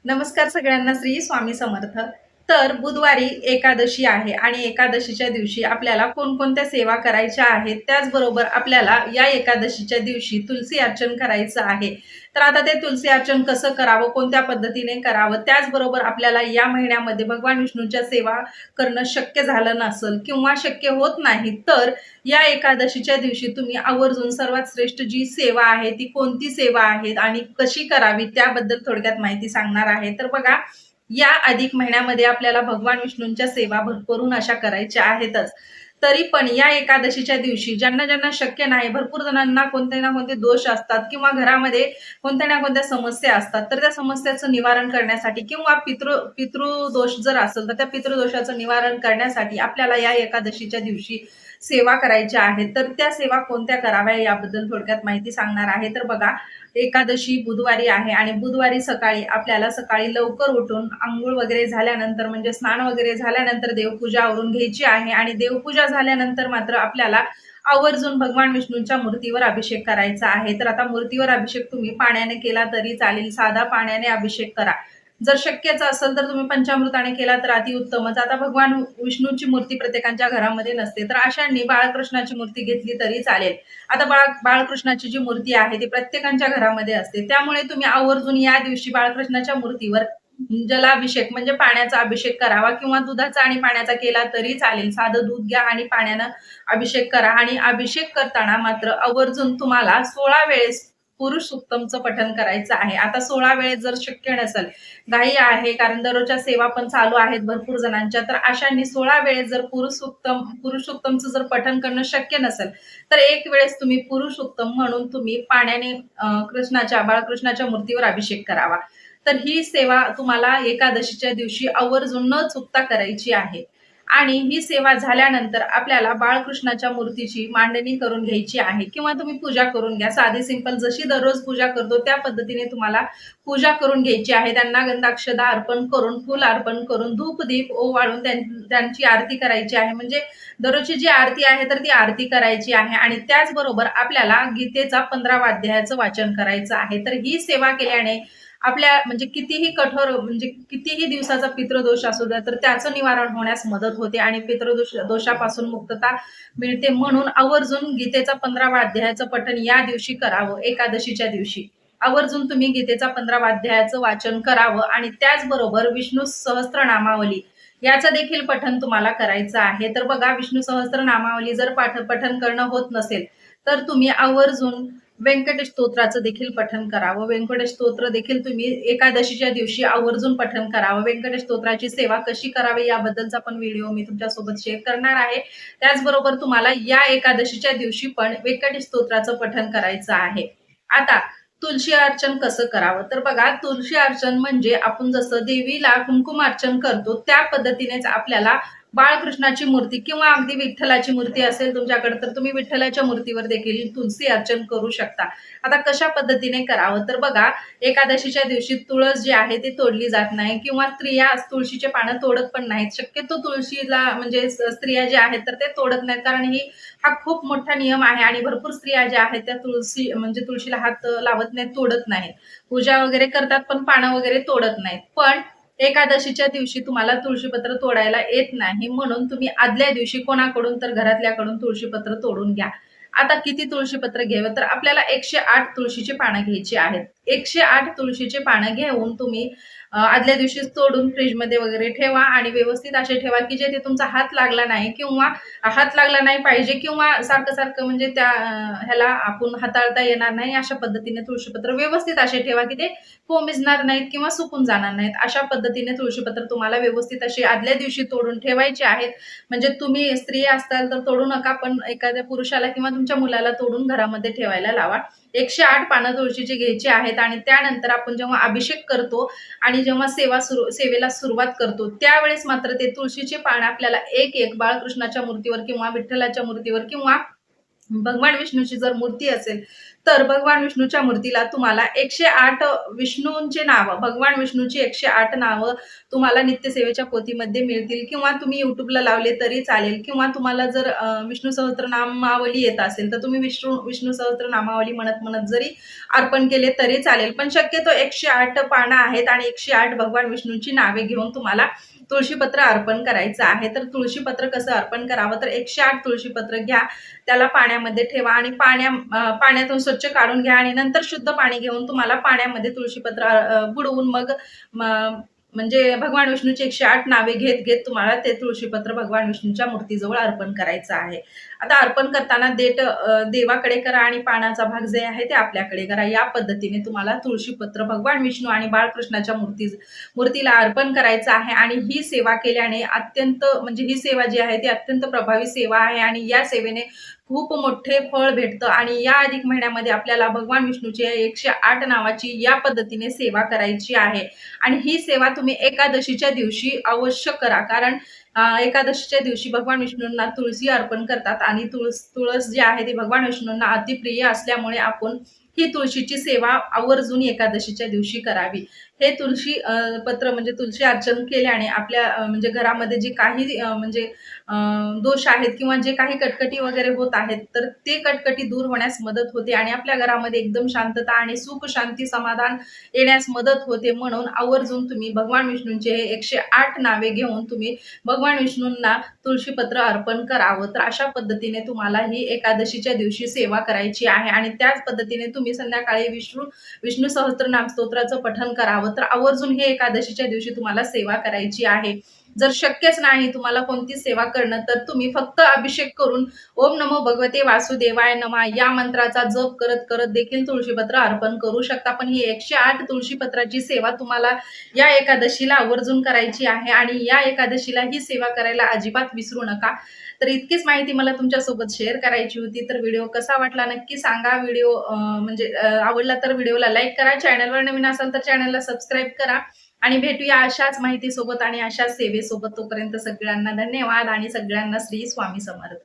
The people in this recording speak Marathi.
नमस्कार सगळ्यांना. श्री स्वामी समर्थ. तर बुधवारी एकादशी आहे आणि एकादशीच्या दिवशी आपल्याला कोणकोणत्या सेवा करायच्या आहेत, त्याचबरोबर आपल्याला या एकादशीच्या दिवशी तुलसी अर्चन करायचं आहे. तर आता ते तुलसी अर्चन कसं करावं, कोणत्या पद्धतीने करावं, त्याचबरोबर आपल्याला या महिन्यामध्ये भगवान विष्णूच्या सेवा करणं शक्य झालं नसेल किंवा शक्य होत नाही, तर या एकादशीच्या दिवशी तुम्ही आवर्जून सर्वात श्रेष्ठ जी सेवा आहे ती कोणती सेवा आहे आणि कशी करावी त्याबद्दल थोडक्यात माहिती सांगणार आहे. तर बघा, या अधिक महिन्यामध्ये आपल्याला भगवान विष्णूंच्या सेवा भरपूर अशा करायच्या आहेतच. तरी पण या एकादशीच्या दिवशी ज्यांना ज्यांना शक्य नाही, भरपूर जणांना कोणते ना कोणते दोष असतात किंवा घरामध्ये कोणत्या ना कोणत्या समस्या असतात, तर त्या समस्याचं निवारण करण्यासाठी किंवा पितृदोष जर असेल तर त्या पितृदोषाचं निवारण करण्यासाठी आपल्याला या एकादशीच्या दिवशी सेवा करायच्या आहेत. तर त्या सेवा कोणत्या कराव्या याबद्दल थोडक्यात माहिती सांगणार आहे. तर बघा, एकादशी बुधवारी आहे आणि बुधवारी सकाळी लवकर उठून अंघोळ वगैरे झाल्यानंतर म्हणजे स्नान वगैरे झाल्यानंतर देवपूजा आवरून घ्यायची आहे आणि देवपूजा झाल्यानंतर मात्र आपल्याला आवर्जून भगवान विष्णूंच्या मूर्तीवर अभिषेक करायचा आहे. तर आता मूर्तीवर अभिषेक तुम्ही पाण्याने केला तरी चालेल, साधा पाण्याने अभिषेक करा. जर शक्यच असेल तर तुम्ही पंचामृताने केला तर अतिउत्तमच. आता भगवान विष्णूची मूर्ती प्रत्येकाच्या घरामध्ये नसते, तर अशांनी बाळकृष्णाची मूर्ती घेतली तरी चालेल. आता बाळकृष्णाची जी मूर्ती आहे ती प्रत्येकाच्या घरामध्ये असते, त्यामुळे तुम्ही आवर्जून या दिवशी बाळकृष्णाच्या मूर्तीवर जलाभिषेक म्हणजे पाण्याचा अभिषेक करावा किंवा दुधाचा आणि पाण्याचा केला तरी चालेल. साधं दूध घ्या आणि पाण्यानं अभिषेक करा आणि अभिषेक करताना मात्र आवर्जून तुम्हाला 16 वेळेस पुरुष सूक्तमचं पठण करायचं आहे. आता 16 वेळेस जर शक्य नसेल, घाई आहे कारण दररोजच्या सेवा पण चालू आहेत भरपूर जणांच्या, तर अशांनी 16 वेळेस जर पुरुष सूक्तमचं जर पठण करणं शक्य नसेल, तर एक वेळेस तुम्ही पुरुष उत्तम म्हणून तुम्ही पाण्याने बाळकृष्णाच्या मूर्तीवर अभिषेक करावा. तर ही सेवा तुम्हाला एकादशीच्या दिवशी आवर्जून न चुकता करायची आहे. आणि ही सेवा झाल्यानंतर आपल्याला बाळकृष्णाच्या मूर्तीची मांडणी करून घ्यायची आहे किंवा तुम्ही पूजा करून घ्या. साधी सिंपल जशी दररोज पूजा करतो त्या पद्धतीने तुम्हाला पूजा करून घ्यायची आहे. त्यांना गंधाक्षदा अर्पण करून, फूल अर्पण करून, धूप दीप ओवाळून त्यांची आरती करायची आहे. म्हणजे दररोजची जी आरती आहे तर ती आरती करायची आहे आणि त्याचबरोबर आपल्याला गीतेचा 15वा अध्यायाचं वाचन करायचं आहे. तर ही सेवा केल्याने आपल्या म्हणजे कितीही कठोर म्हणजे कितीही दिवसाचा पितृदोष असू द्या, तर त्याचं निवारण होण्यास मदत होते आणि दोषापासून मुक्तता मिळते. म्हणून आवर्जून गीतेचा 15वा अध्यायाचं पठण या दिवशी करावं. एकादशीच्या दिवशी आवर्जून तुम्ही गीतेचा 15वा अध्यायाचं वाचन करावं आणि त्याचबरोबर विष्णू सहस्त्रनामावली याचं देखील पठण तुम्हाला करायचं आहे. तर बघा, विष्णू सहस्त्रनामावली जर पठण करणं होत नसेल, तर तुम्ही आवर्जून व्यंकटेश स्तोत्राचं देखील पठण करावं. व्यंकटेश स्तोत्र देखील तुम्ही एकादशीच्या दिवशी आवर्जून पठण करावं. व्यंकटेश स्तोत्राची सेवा कशी करावी याबद्दलचा पण व्हिडिओ मी तुमच्यासोबत शेअर करणार आहे. त्याचबरोबर तुम्हाला या एकादशीच्या दिवशी पण व्यंकटेश स्तोत्राचं पठण करायचं आहे. आता तुलसी अर्चन कसं करावं? तर बघा, तुलसी अर्चन म्हणजे आपण जसं देवीला कुंकुम अर्चन करतो त्या पद्धतीनेच आपल्याला बाळकृष्णाची मूर्ती किंवा अगदी विठ्ठलाची मूर्ती असेल तुमच्याकडे, तर तुम्ही विठ्ठलाच्या मूर्तीवर देखील तुलसी अर्चन करू शकता. आता कशा पद्धतीने करावं? तर बघा, एकादशीच्या दिवशी तुळस जी आहे ती तोडली जात नाही किंवा स्त्रिया तुळशीचे पानं तोडत पण नाहीत. शक्यतो तुळशीला म्हणजे स्त्रिया ज्या आहेत तर ते तोडत नाहीत, कारण हा खूप मोठा नियम आहे आणि भरपूर स्त्रिया ज्या आहेत त्या तुळशीला हात लावत नाहीत, तोडत नाहीत. पूजा वगैरे करतात पण पानं वगैरे तोडत नाहीत. पण एकादशीच्या दिवशी तुम्हाला तुळशीपत्र तोडायला येत नाही, म्हणून तुम्ही आदल्या दिवशी कोणाकडून तर घरातल्याकडून तुळशीपत्र तोडून घ्या. आता किती तुळशीपत्र घ्यावं? तर आपल्याला 108 तुळशीची पानं घ्यायची आहेत. 108 तुळशीची पानं घेऊन तुम्ही आदल्या दिवशीच तोडून फ्रीजमध्ये वगैरे ठेवा आणि व्यवस्थित असे ठेवा की जे ते तुमचा हात लागला नाही किंवा हात लागला नाही पाहिजे किंवा सारखं म्हणजे त्या ह्याला आपण हाताळता येणार नाही, अशा पद्धतीने तुळशीपत्र व्यवस्थित असे ठेवा की ते कोमेजणार नाहीत किंवा सुकून जाणार नाहीत. अशा पद्धतीने तुळशीपत्र तुम्हाला व्यवस्थित अशी आदल्या दिवशी तोडून ठेवायची आहेत. म्हणजे तुम्ही स्त्री असताल तर तोडू नका, पण एखाद्या पुरुषाला किंवा तुमच्या मुलाला तोडून घरामध्ये ठेवायला लावा. 108 पानं तुळशीची घ्यायची आहेत आणि त्यानंतर आपण जेव्हा अभिषेक करतो आणि जेव्हा सेवेला सुरुवात करतो त्यावेळेस मात्र ते तुळशीचे पान आपल्याला एक एक बाळकृष्णाच्या मूर्तीवर किंवा विठ्ठलाच्या मूर्तीवर किंवा भगवान विष्णूची जर मूर्ती असेल, तर भगवान विष्णूच्या मूर्तीला तुम्हाला 108 विष्णूंचे नावं, भगवान विष्णूची 108 नावं तुम्हाला नित्यसेवेच्या पोथीमध्ये मिळतील किंवा तुम्ही YouTubeला लावले तरी चालेल किंवा तुम्हाला जर विष्णू सहस्त्रनामावली येत असेल, तर तुम्ही विष्णू विष्णू सहस्त्रनामावली म्हणत-म्हणत जरी अर्पण केले तरी चालेल. पण शक्यतो 108 पानं आहेत आणि 108 भगवान विष्णूंची नावे घेऊन तुम्हाला तुळशीपत्र अर्पण करायचं आहे. तर तुळशीपत्र कसं अर्पण करावं, तर 108 तुळशीपत्र घ्या, त्याला पाण्यामध्ये ठेवा आणि पाण्यातून स्वच्छ काढून घ्या आणि नंतर शुद्ध पाणी घेऊन तुम्हाला पाण्यामध्ये तुळशीपत्र बुडवून मग म्हणजे भगवान विष्णूची 108 नावे घेत तुम्हाला ते तुळशीपत्र भगवान विष्णूच्या मूर्तीजवळ अर्पण करायचं आहे. आता अर्पण करताना देवाकडे करा आणि पानाचा भाग जे आहे ते आपल्याकडे करा. या पद्धतीने तुम्हाला तुळशीपत्र भगवान विष्णू आणि बाळकृष्णाच्या मूर्तीला अर्पण करायचं आहे आणि ही सेवा केल्याने अत्यंत म्हणजे ही सेवा जी आहे ती अत्यंत प्रभावी सेवा आहे आणि या सेवेने खूप मोठे फळ भेटतं आणि या अधिक महिन्यामध्ये आपल्याला भगवान विष्णूची 108 नावाची या पद्धतीने सेवा करायची आहे आणि ही सेवा तुम्ही एकादशीच्या दिवशी अवश्य करा. कारण एकादशीच्या दिवशी भगवान विष्णूंना तुळशी अर्पण करतात आणि तुळस जी आहे ती भगवान विष्णूंना अतिप्रिय असल्यामुळे आपण ही तुळशीची सेवा आवर्जून एकादशीच्या दिवशी करावी. हे तुळशी पत्र म्हणजे तुळशी अर्चन केल्याने आपल्या म्हणजे घरामध्ये जे काही म्हणजे दोष आहेत किंवा जे काही कटकटी वगैरे होत आहेत, तर ते कटकटी दूर होण्यास मदत होते आणि आपल्या घरामध्ये एकदम शांतता आणि सुख, शांती, समाधान येण्यास मदत होते. म्हणून आवर्जून तुम्ही भगवान विष्णूंचे 108 नावे घेऊन तुम्ही भगवान विष्णूंना तुळशीपत्र अर्पण करावं. तर अशा पद्धतीने तुम्हाला ही एकादशीच्या दिवशी सेवा करायची आहे आणि त्याच पद्धतीने तुम्ही संध्याकाळी विष्णू सहस्त्रनाम स्तोत्राचं पठण करावं. तर आवर्जून हे एकादशीच्या दिवशी तुम्हाला सेवा करायची आहे. जर शक्यच नाही तुम्हाला कोणतीच सेवा करणं, तर तुम्ही फक्त अभिषेक करून ओम नमो भगवते वासुदेवाय नमः या मंत्राचा जप करत करत देखील तुळशीपत्र अर्पण करू शकता. पण ही 108 तुळशीपत्राची सेवा तुम्हाला या एकादशीला आवर्जून करायची आहे आणि या एकादशीला ही सेवा करायला अजिबात विसरू नका. तर इतकीच माहिती मला तुमच्यासोबत शेअर करायची होती. तर व्हिडिओ कसा वाटला नक्की सांगा. व्हिडिओ म्हणजे आवडला तर व्हिडिओला लाईक करा. चॅनलवर नवीन असाल तर चॅनलला सबस्क्राईब करा आणि भेटूया अशाच माहितीसोबत आणि अशाच सेवेसोबत. तोपर्यंत सगळ्यांना धन्यवाद आणि सगळ्यांना श्री स्वामी समर्थ.